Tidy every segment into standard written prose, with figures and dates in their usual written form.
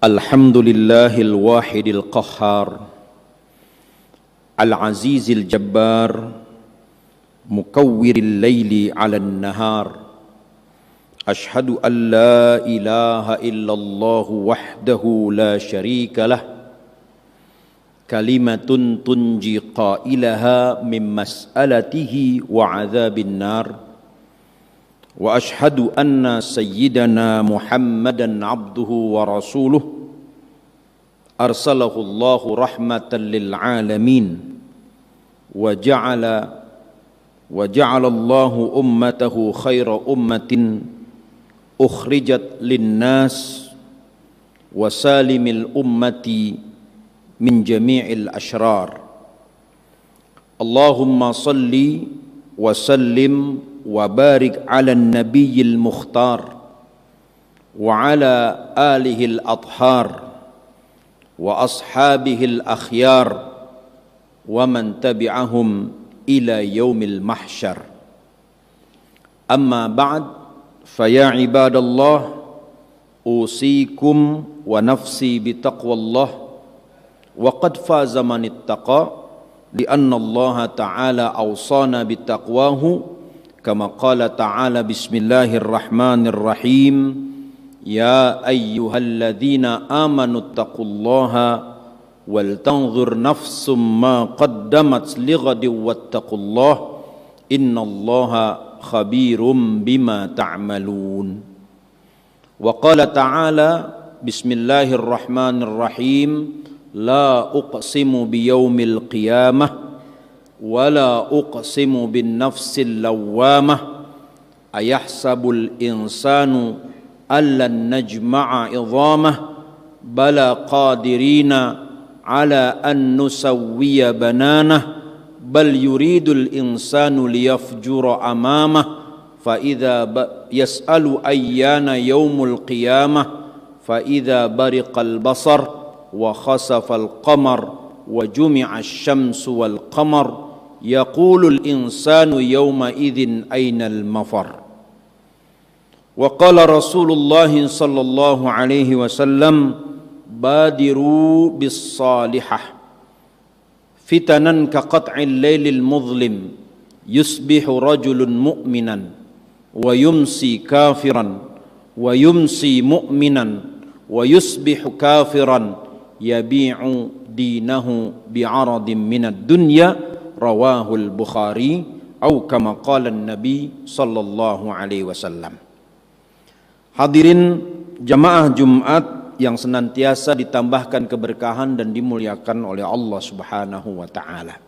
Alhamdulillahil wahidil qahhar al-azizil jabbar mukawwiril laili 'alan nahar. Ashhadu an la ilaha illallah wahdahu la syarika lah, kalimatun tunji qailaha min mas'alatihi wa 'adzabin nar. Wa ashhadu anna sayyidana Muhammadan abduhu wa rasuluh arsalahu Allahu rahmatan lil alamin wa ja'ala Allahu ummatahu khaira ummatin ukhrijat lin nas wa salimil ummati min jami'il ashrar. Allahumma salli wa sallim wa barik ala nabiyil mukhtar wa ala alihil athhar wa ashabihil akhyar wa man tabi'ahum ila yaumil mahsyar. Amma ba'd, faya ibadallah, usikum wa nafsi bitaqwallah, wa qad faza man ittaqa, lianna Allah ta'ala awsana bitaqwahu kama qala ta'ala bismillahirrahmanirrahim, ya ayyuhalladzina amanu taqullaha wal tanzur nafsum ma qaddamat lighadin wattaqullah innallaha khabirum bima ta'malun. Wa qala ta'ala bismillahirrahmanirrahim, la uqsimu biyaumil qiyamah wala uqsimu bin nafsil lawwamah ayahsabul insanu allan najma'a idhamah bala qadirina ala an nusawwiya bananah bal yuridul insanu liyafjura amamah fa idza yas'alu ayyana yaumul qiyamah fa idza bariqal basar wa khasafal qamar wa jumi'a asy-syamsu wal qamar yaqulul insanu yawma idzin ainal mafar. Wa qala Rasulullah sallallahu alaihi wasallam, badiru bis salihah fitanan ka qat'il lailil muzlim yusbihu rajulun mu'minan wa yumsi kafiran wa yumsi mu'minan wa yusbihu kafiran yabi'u dinahu bi'aradin minad dunya, rawahul Bukhari atau kama qala Nabi sallallahu alaihi wasallam. Hadirin jamaah Jumat yang senantiasa ditambahkan keberkahan dan dimuliakan oleh Allah Subhanahu wa taala.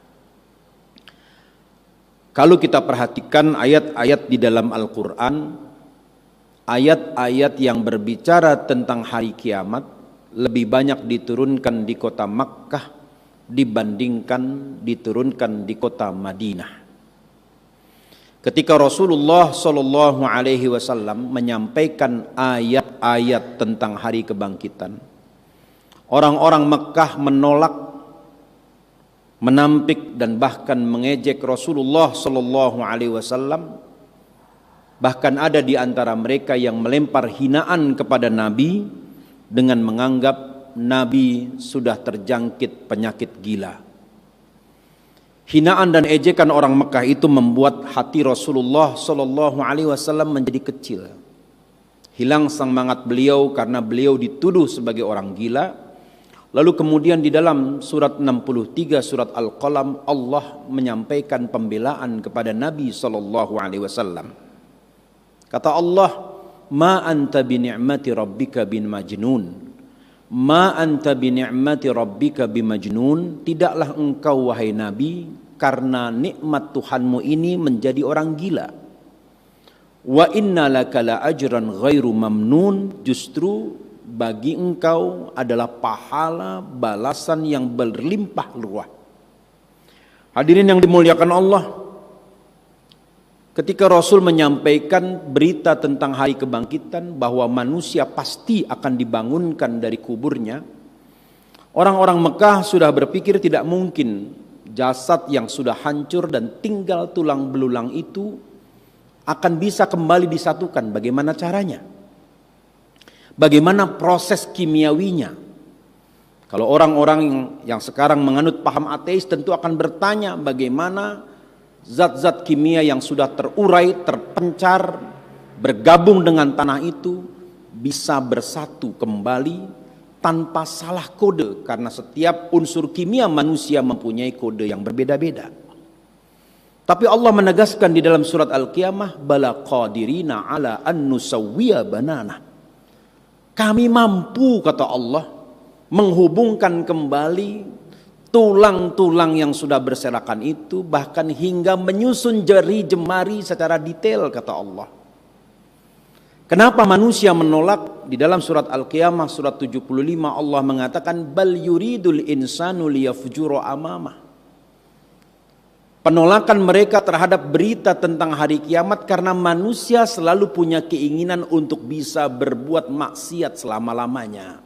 Kalau kita perhatikan ayat-ayat di dalam Al-Qur'an, ayat-ayat yang berbicara tentang hari kiamat lebih banyak diturunkan di kota Makkah dibandingkan diturunkan di kota Madinah. Ketika Rasulullah sallallahu alaihi wasallam menyampaikan ayat-ayat tentang hari kebangkitan, orang-orang Mekah menolak, menampik dan bahkan mengejek Rasulullah sallallahu alaihi wasallam. Bahkan ada di antara mereka yang melempar hinaan kepada Nabi dengan menganggap Nabi sudah terjangkit penyakit gila. Hinaan dan ejekan orang Mekah itu membuat hati Rasulullah sallallahu alaihi wasallam menjadi kecil. Hilang semangat beliau karena beliau dituduh sebagai orang gila. Lalu kemudian di dalam surat 63 surat Al-Qalam, Allah menyampaikan pembelaan kepada Nabi sallallahu alaihi wasallam. Kata Allah, ma anta bi ni'mati rabbika bin majnun. Ma anta bi ni'mati rabbika bimajnun, tidaklah engkau wahai Nabi karena nikmat Tuhanmu ini menjadi orang gila. Wa inna laka la ajran ghairu mamnun, justru bagi engkau adalah pahala balasan yang berlimpah ruah. Hadirin yang dimuliakan Allah, ketika Rasul menyampaikan berita tentang hari kebangkitan bahwa manusia pasti akan dibangunkan dari kuburnya, orang-orang Mekah sudah berpikir tidak mungkin jasad yang sudah hancur dan tinggal tulang belulang itu akan bisa kembali disatukan. Bagaimana caranya? Bagaimana proses kimiawinya? Kalau orang-orang yang sekarang menganut paham ateis tentu akan bertanya bagaimana zat-zat kimia yang sudah terurai, terpencar, bergabung dengan tanah itu bisa bersatu kembali tanpa salah kode, karena setiap unsur kimia manusia mempunyai kode yang berbeda-beda. Tapi Allah menegaskan di dalam surat Al-Qiyamah, bala qadirina ala an nusawwiya banana. Kami mampu, kata Allah, menghubungkan kembali tulang-tulang yang sudah berserakan itu, bahkan hingga menyusun jari jemari secara detail, kata Allah. Kenapa manusia menolak? Di dalam surat Al-Qiyamah surat 75 Allah mengatakan bal yuridul insanu liyafjura amamah. Penolakan mereka terhadap berita tentang hari kiamat karena manusia selalu punya keinginan untuk bisa berbuat maksiat selama-lamanya.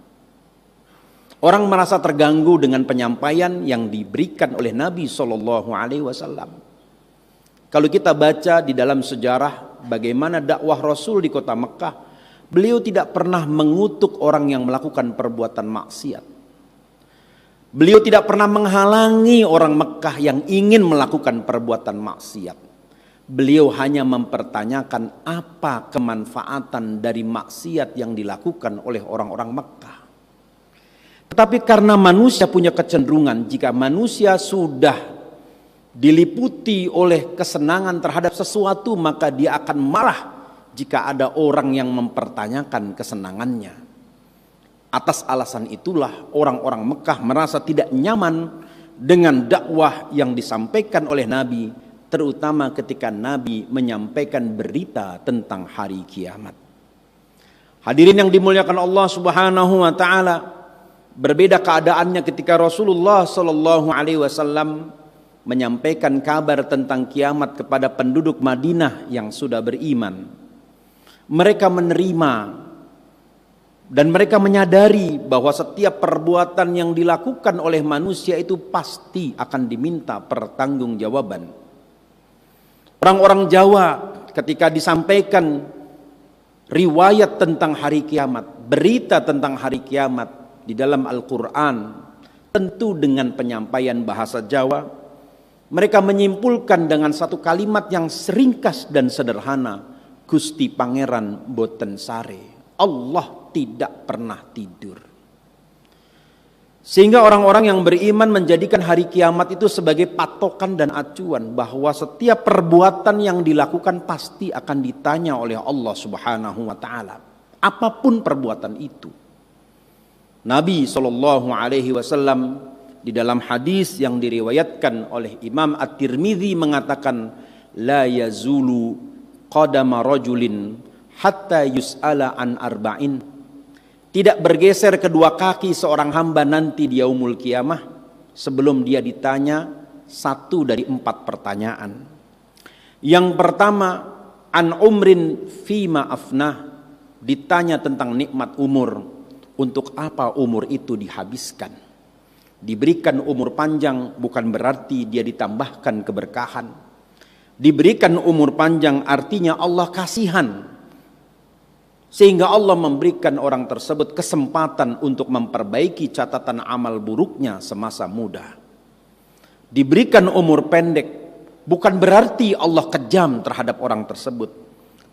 Orang merasa terganggu dengan penyampaian yang diberikan oleh Nabi SAW. Kalau kita baca di dalam sejarah bagaimana dakwah Rasul di kota Mekah, beliau tidak pernah mengutuk orang yang melakukan perbuatan maksiat. Beliau tidak pernah menghalangi orang Mekah yang ingin melakukan perbuatan maksiat. Beliau hanya mempertanyakan apa kemanfaatan dari maksiat yang dilakukan oleh orang-orang Mekah. Tetapi karena manusia punya kecenderungan, jika manusia sudah diliputi oleh kesenangan terhadap sesuatu, maka dia akan marah jika ada orang yang mempertanyakan kesenangannya. Atas alasan itulah orang-orang Mekah merasa tidak nyaman dengan dakwah yang disampaikan oleh Nabi, terutama ketika Nabi menyampaikan berita tentang hari kiamat. Hadirin yang dimuliakan Allah Subhanahu wa taala, berbeda keadaannya ketika Rasulullah sallallahu alaihi wasallam menyampaikan kabar tentang kiamat kepada penduduk Madinah yang sudah beriman. Mereka menerima dan mereka menyadari bahwa setiap perbuatan yang dilakukan oleh manusia itu pasti akan diminta pertanggungjawaban. Orang-orang Jawa ketika disampaikan riwayat tentang hari kiamat, berita tentang hari kiamat di dalam Al-Quran, tentu dengan penyampaian bahasa Jawa, mereka menyimpulkan dengan satu kalimat yang seringkas dan sederhana, Gusti Pangeran boten sare. Allah tidak pernah tidur. Sehingga orang-orang yang beriman menjadikan hari kiamat itu sebagai patokan dan acuan bahwa setiap perbuatan yang dilakukan pasti akan ditanya oleh Allah Subhanahu wa taala, apapun perbuatan itu. Nabi sallallahu alaihi wasallam di dalam hadis yang diriwayatkan oleh Imam At-Tirmidzi mengatakan, la yazulu qadama rajulin hatta yus'ala an arba'in. Tidak bergeser kedua kaki seorang hamba nanti di yaumul kiamah sebelum dia ditanya satu dari 4 pertanyaan. Yang pertama, an umrin fima afnah, ditanya tentang nikmat umur, untuk apa umur itu dihabiskan. Diberikan umur panjang bukan berarti dia ditambahkan keberkahan. Diberikan umur panjang artinya Allah kasihan, sehingga Allah memberikan orang tersebut kesempatan untuk memperbaiki catatan amal buruknya semasa muda. Diberikan umur pendek bukan berarti Allah kejam terhadap orang tersebut,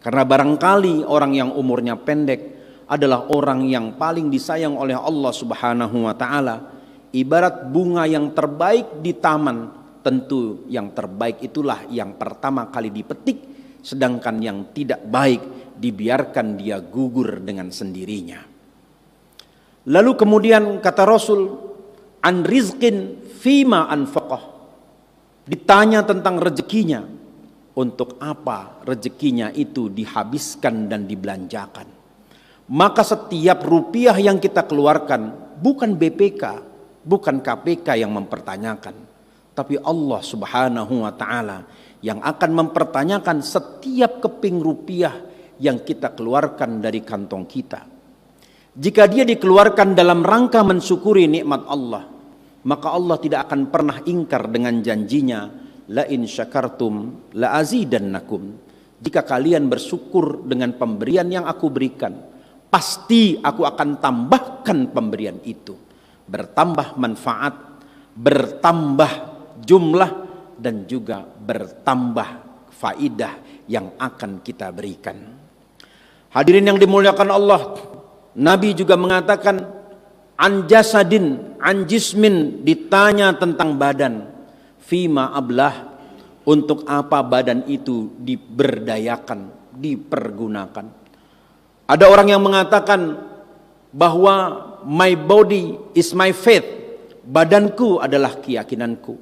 karena barangkali orang yang umurnya pendek adalah orang yang paling disayang oleh Allah Subhanahu wa taala. Ibarat bunga yang terbaik di taman, tentu yang terbaik itulah yang pertama kali dipetik, sedangkan yang tidak baik dibiarkan dia gugur dengan sendirinya. Lalu kemudian kata Rasul, an rizqin fima anfaqah, ditanya tentang rezekinya, untuk apa rezekinya itu dihabiskan dan dibelanjakan. Maka setiap rupiah yang kita keluarkan bukan BPK, bukan KPK yang mempertanyakan, tapi Allah Subhanahu wa taala yang akan mempertanyakan setiap keping rupiah yang kita keluarkan dari kantong kita. Jika dia dikeluarkan dalam rangka mensyukuri nikmat Allah, maka Allah tidak akan pernah ingkar dengan janjinya, la in syakartum la azidannakum. Jika kalian bersyukur dengan pemberian yang aku berikan, pasti aku akan tambahkan pemberian itu. Bertambah manfaat, bertambah jumlah, dan juga bertambah faidah yang akan kita berikan. Hadirin yang dimuliakan Allah, Nabi juga mengatakan, an jasadin, an jismin, ditanya tentang badan, fima ablah, untuk apa badan itu diberdayakan, dipergunakan. Ada orang yang mengatakan bahwa my body is my faith, badanku adalah keyakinanku.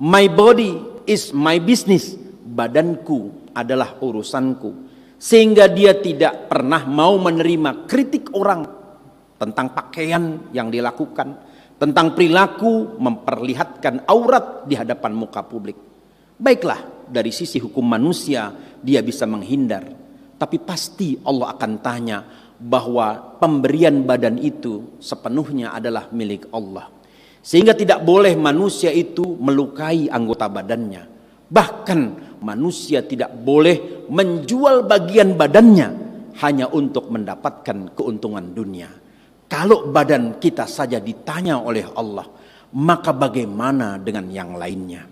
My body is my business, badanku adalah urusanku. Sehingga dia tidak pernah mau menerima kritik orang tentang pakaian yang dilakukan, tentang perilaku memperlihatkan aurat di hadapan muka publik. Baiklah, dari sisi hukum manusia dia bisa menghindar, tapi pasti Allah akan tanya bahwa pemberian badan itu sepenuhnya adalah milik Allah. Sehingga tidak boleh manusia itu melukai anggota badannya. Bahkan manusia tidak boleh menjual bagian badannya hanya untuk mendapatkan keuntungan dunia. Kalau badan kita saja ditanya oleh Allah, maka bagaimana dengan yang lainnya?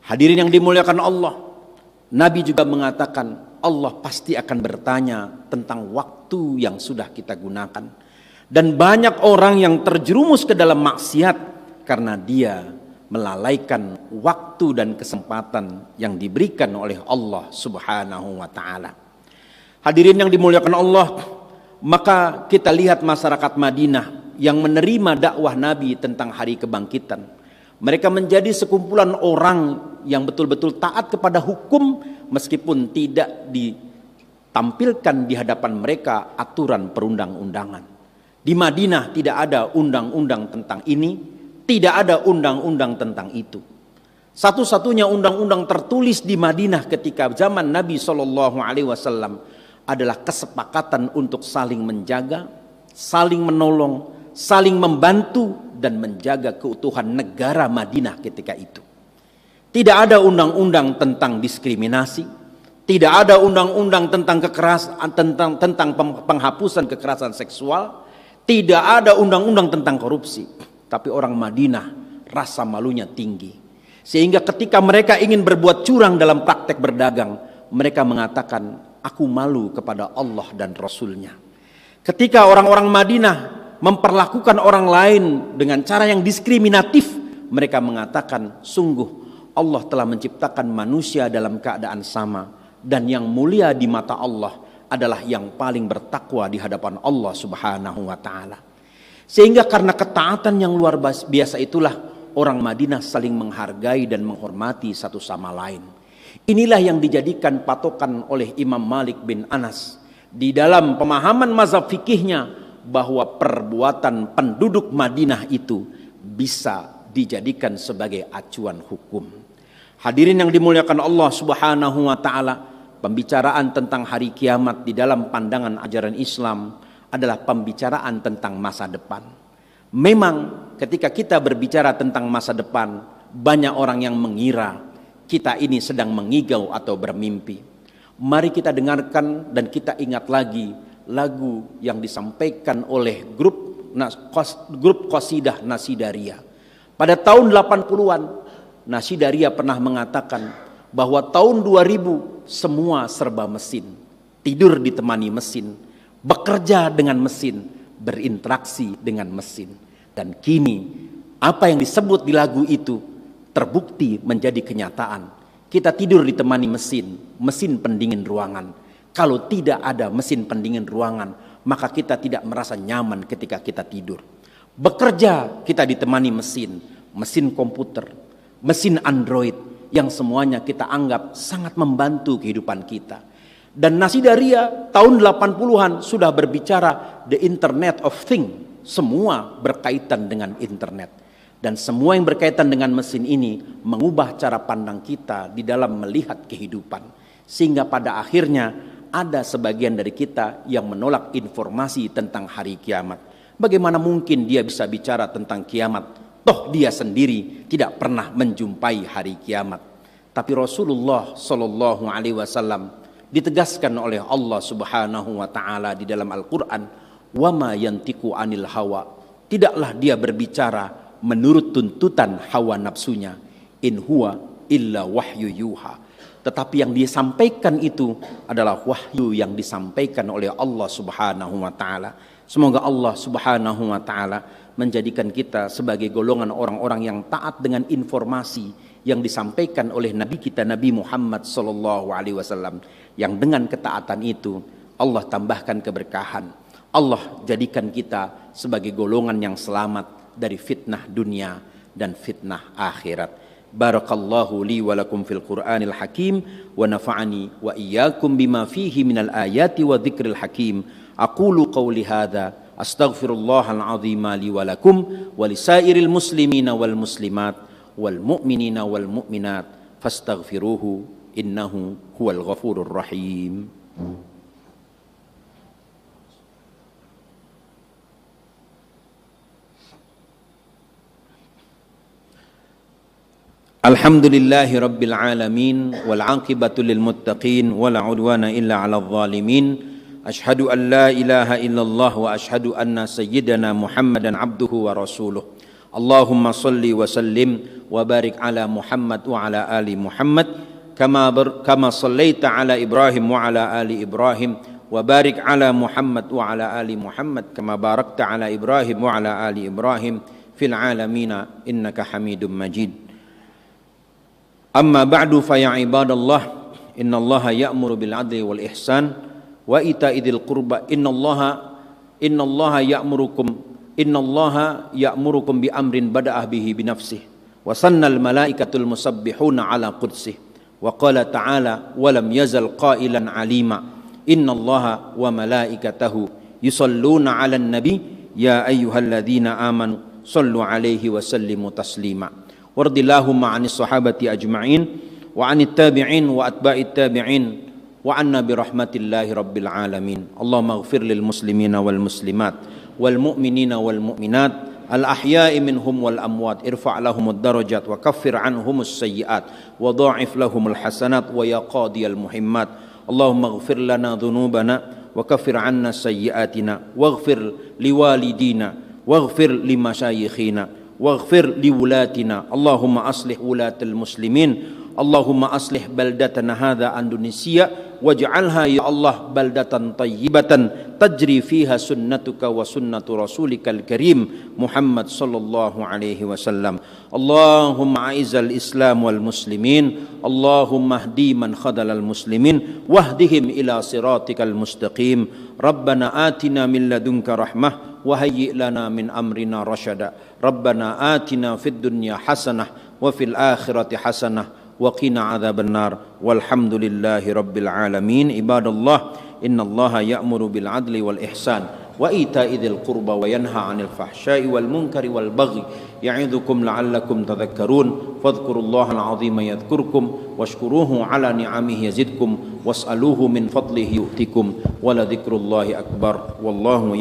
Hadirin yang dimuliakan Allah, Nabi juga mengatakan Allah pasti akan bertanya tentang waktu yang sudah kita gunakan. Dan banyak orang yang terjerumus ke dalam maksiat karena dia melalaikan waktu dan kesempatan yang diberikan oleh Allah Subhanahu wa ta'ala. Hadirin yang dimuliakan Allah, maka kita lihat masyarakat Madinah yang menerima dakwah Nabi tentang hari kebangkitan. Mereka menjadi sekumpulan orang yang betul-betul taat kepada hukum meskipun tidak ditampilkan di hadapan mereka aturan perundang-undangan. Di Madinah tidak ada undang-undang tentang ini, tidak ada undang-undang tentang itu. Satu-satunya undang-undang tertulis di Madinah ketika zaman Nabi SAW adalah kesepakatan untuk saling menjaga, saling menolong, saling membantu, dan menjaga keutuhan negara Madinah ketika itu. Tidak ada undang-undang tentang diskriminasi, tidak ada undang-undang tentang kekerasan, tentang penghapusan kekerasan seksual, tidak ada undang-undang tentang korupsi. Tapi orang Madinah rasa malunya tinggi, sehingga ketika mereka ingin berbuat curang dalam praktek berdagang, mereka mengatakan, aku malu kepada Allah dan Rasulnya. Ketika orang-orang Madinah memperlakukan orang lain dengan cara yang diskriminatif, mereka mengatakan, sungguh Allah telah menciptakan manusia dalam keadaan sama, dan yang mulia di mata Allah adalah yang paling bertakwa di hadapan Allah Subhanahu wa ta'ala. Sehingga karena ketaatan yang luar biasa itulah orang Madinah saling menghargai dan menghormati satu sama lain. Inilah yang dijadikan patokan oleh Imam Malik bin Anas di dalam pemahaman mazhab fikihnya, bahwa perbuatan penduduk Madinah itu bisa dijadikan sebagai acuan hukum. Hadirin yang dimuliakan Allah Subhanahu wa ta'ala, pembicaraan tentang hari kiamat di dalam pandangan ajaran Islam adalah pembicaraan tentang masa depan. Memang ketika kita berbicara tentang masa depan, banyak orang yang mengira kita ini sedang mengigau atau bermimpi. Mari kita dengarkan dan kita ingat lagi lagu yang disampaikan oleh grup Qasidah Nasidaria. Pada tahun 80-an, Nasidaria pernah mengatakan bahwa tahun 2000 semua serba mesin. Tidur ditemani mesin, bekerja dengan mesin, berinteraksi dengan mesin. Dan kini apa yang disebut di lagu itu terbukti menjadi kenyataan. Kita tidur ditemani mesin, mesin pendingin ruangan. Kalau tidak ada mesin pendingin ruangan, maka kita tidak merasa nyaman ketika kita tidur. Bekerja kita ditemani mesin, mesin komputer, mesin Android, yang semuanya kita anggap sangat membantu kehidupan kita. Dan Nasidaria tahun 80-an sudah berbicara the Internet of Things, semua berkaitan dengan internet. Dan semua yang berkaitan dengan mesin ini mengubah cara pandang kita di dalam melihat kehidupan. Sehingga pada akhirnya ada sebagian dari kita yang menolak informasi tentang hari kiamat. Bagaimana mungkin dia bisa bicara tentang kiamat? Toh dia sendiri tidak pernah menjumpai hari kiamat. Tapi Rasulullah SAW Ditegaskan oleh Allah Subhanahu wa taala di dalam Al-Qur'an, "Wa ma yantiqu 'anil hawa." Tidaklah dia berbicara menurut tuntutan hawa nafsunya. In huwa illa wahyu yuha. Tetapi yang dia sampaikan itu adalah wahyu yang disampaikan oleh Allah Subhanahu wa taala. Semoga Allah Subhanahu wa taala menjadikan kita sebagai golongan orang-orang yang taat dengan informasi yang disampaikan oleh Nabi kita Nabi Muhammad sallallahu alaihi wasallam, yang dengan ketaatan itu Allah tambahkan keberkahan. Allah jadikan kita sebagai golongan yang selamat dari fitnah dunia dan fitnah akhirat. Barakallahu li wa lakum fil Qur'anil Hakim wa nafa'ani wa iyyakum bima fihi minal ayati wa dzikril hakim. Aqulu qawli hadza astaghfirullahal azim li wa lakum wa lisairil muslimina wal muslimat wal mu'minina wal mu'minat fastaghfiruhu innahu huwal ghafurur rahim. Alhamdulillahi rabbil alamin wal aqibatu lil muttaqin wala udwana illa 'alal zalimin. Ashhadu an la ilaha illallah wa ashhadu anna sayyidana Muhammadan abduhu wa rasuluh. Allahumma salli wa sallim wa barik ala Muhammad wa ala ali Muhammad kama sallaita ala Ibrahim wa ala ali Ibrahim wa barik ala Muhammad wa ala ali Muhammad kama barakta ala Ibrahim wa ala ali Ibrahim fil alamin innaka Hamidum Majid. Amma ba'du fa ya ibadallah, innallaha ya'muru bil 'adli wal ihsan wa ita'i dzil qurba. Innallaha ya'murukum bi amrin bada'ah bihi bi nafsihi wa sannal malaikatul musabbihuna 'ala qudsih wa qala ta'ala wa lam yazal qailan 'alima innallaha wa malaikatahu yusalluna 'alan nabi ya ayyuhalladzina amanu sallu 'alaihi wa sallimu taslima. Wardillahumma 'anis sahabati ajma'in wa 'anit tabi'in wa atba'it tabi'in wa 'anna bi rahmatillahi rabbil alamin. Allahumma ighfir lil muslimina wal muslimat wal mu'minina wal mu'minat al ahya'i minhum wal amwat, irfa' lahumud darajat wa kaffir 'anhumus sayyi'at wa dha'if lahumul hasanat wa ya qadiyal muhimmat. Allahumma ighfir lana dhunubana wa kaffir 'anna sayyi'atina waghfir liwalidina waghfir limasyayikhina waghfir liwulatina. Allahumma aslih wulatal muslimin. Allahumma aslih baldatana hadha Indonesia waj'alha ya Allah baldatan tayyibatan tajri fiha sunnatuka wa sunnatu rasulikal karim Muhammad sallallahu alaihi wasallam. Allahumma a'izzal islam wal muslimin. Allahumma hdi man khadalal muslimin wahdihim ila siratikal mustaqim. Rabbana atina min ladunka rahmah wa hayyi' lana min amrina rasyada. Rabbana atina fid dunya hasanah wa fil akhirati hasanah wa qina adzabannar. Walhamdulillahi rabbil alamin. Ibadallah, innallaha ya'muru bil 'adli wal ihsan wa ita'i dzil qurba wa yanha 'anil fahsya'i wal munkari wal baghi ya'idzukum la'allakum tadhakkarun. Fadhkurullahal 'azima yadhkurkum washkuruhu 'ala ni'amihi yazidkum was'aluhu min fadlihi yu'tikum wa la dzikrullahi akbar. Wallahu